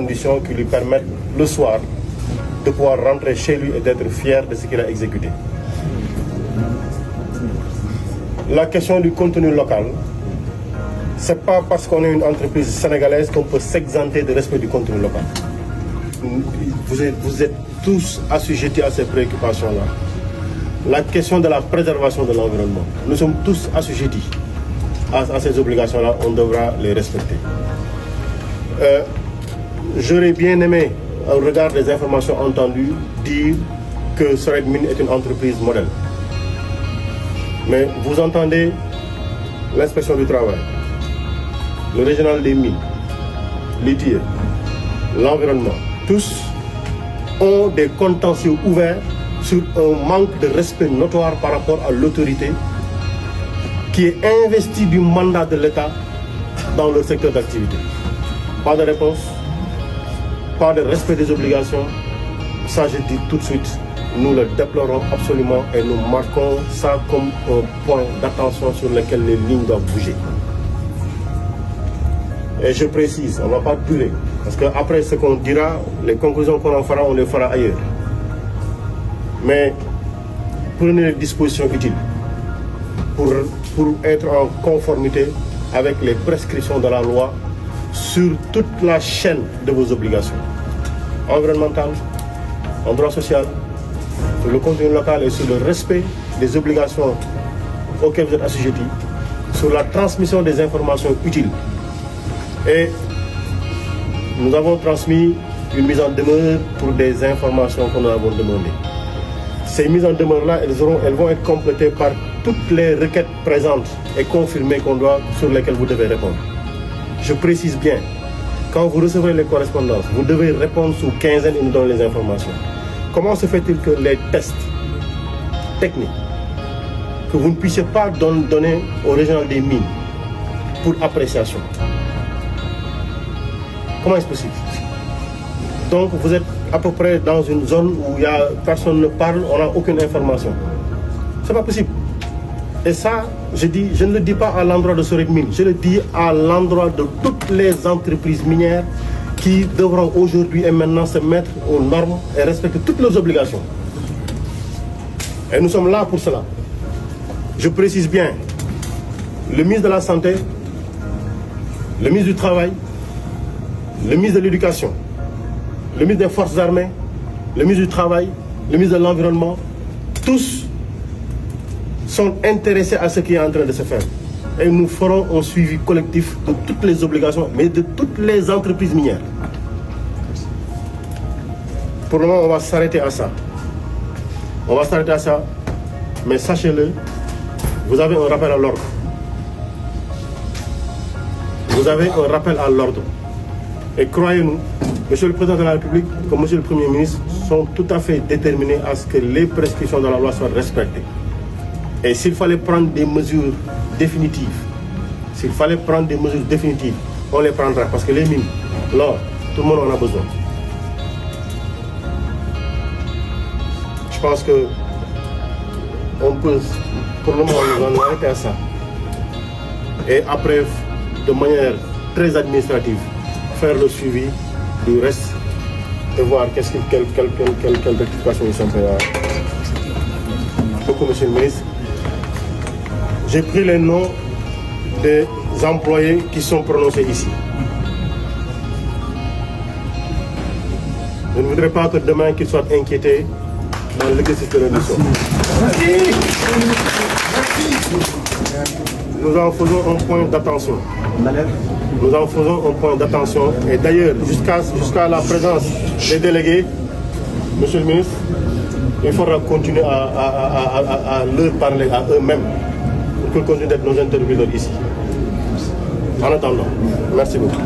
conditions qui lui permettent le soir de pouvoir rentrer chez lui et d'être fier de ce qu'il a exécuté. La question du contenu local, ce n'est pas parce qu'on est une entreprise sénégalaise qu'on peut s'exenter de respect du contenu local. Vous êtes tous assujettis à ces préoccupations-là. La question de la préservation de l'environnement, nous sommes tous assujettis à ces obligations-là, on devra les respecter. J'aurais bien aimé, au regard des informations entendues, dire que Sorek Mines est une entreprise modèle. Mais vous entendez l'inspection du travail, le régional des mines, l'ITIE, l'environnement, tous ont des contentieux ouverts sur un manque de respect notoire par rapport à l'autorité qui est investie du mandat de l'État dans le secteur d'activité. Pas de réponse, pas de respect des obligations. Ça, je dis tout de suite, nous le déplorons absolument et nous marquons ça comme un point d'attention sur lequel les lignes doivent bouger. Et je précise, on ne va pas durer, parce qu'après ce qu'on dira, les conclusions qu'on en fera, on les fera ailleurs. Mais prenez les dispositions utiles pour être en conformité avec les prescriptions de la loi sur toute la chaîne de vos obligations environnementales, en droit social, sur le contenu local et sur le respect des obligations auxquelles vous êtes assujettis, sur la transmission des informations utiles. Et nous avons transmis une mise en demeure pour des informations que nous avons demandées. Ces mises en demeure-là, elles vont être complétées par toutes les requêtes présentes et confirmées sur lesquelles vous devez répondre. Je précise bien, quand vous recevrez les correspondances, vous devez répondre sous quinzaine et nous donner les informations. Comment se fait-il que les tests techniques, que vous ne puissiez pas donner au régional des mines pour appréciation? Comment est-ce possible? Donc vous êtes à peu près dans une zone où personne ne parle, on n'a aucune information. C'est pas possible. Et ça, je ne le dis pas à l'endroit de Sorek Mines, je le dis à l'endroit de toutes les entreprises minières qui devront aujourd'hui et maintenant se mettre aux normes et respecter toutes leurs obligations. Et nous sommes là pour cela. Je précise bien, le ministre de la Santé, le ministre du Travail, le ministre de l'Éducation, le ministre des Forces armées, le ministre du Travail, le ministre de l'Environnement, tous sont intéressés à ce qui est en train de se faire. Et nous ferons un suivi collectif de toutes les obligations, mais de toutes les entreprises minières. Pour le moment, on va s'arrêter à ça. On va s'arrêter à ça, mais sachez-le, vous avez un rappel à l'ordre. Vous avez un rappel à l'ordre. Et croyez-nous, Monsieur le Président de la République, comme Monsieur le Premier ministre, sont tout à fait déterminés à ce que les prescriptions de la loi soient respectées. Et s'il fallait prendre des mesures définitives, on les prendra. Parce que les mines, l'or, tout le monde en a besoin. Je pense que on peut, pour le moment, nous en arrêter à ça. Et après, de manière très administrative, faire le suivi du reste et voir quelle rectification ils sont faits. Beaucoup, Monsieur le ministre. J'ai pris les noms des employés qui sont prononcés ici. Je ne voudrais pas que demain qu'ils soient inquiétés dans l'exercice de leur mission. Nous en faisons un point d'attention. Nous en faisons un point d'attention. Et d'ailleurs, jusqu'à la présence des délégués, Monsieur le ministre, il faudra continuer à leur parler à eux-mêmes pour continuer d'être nos interlocuteurs ici. En attendant, merci beaucoup.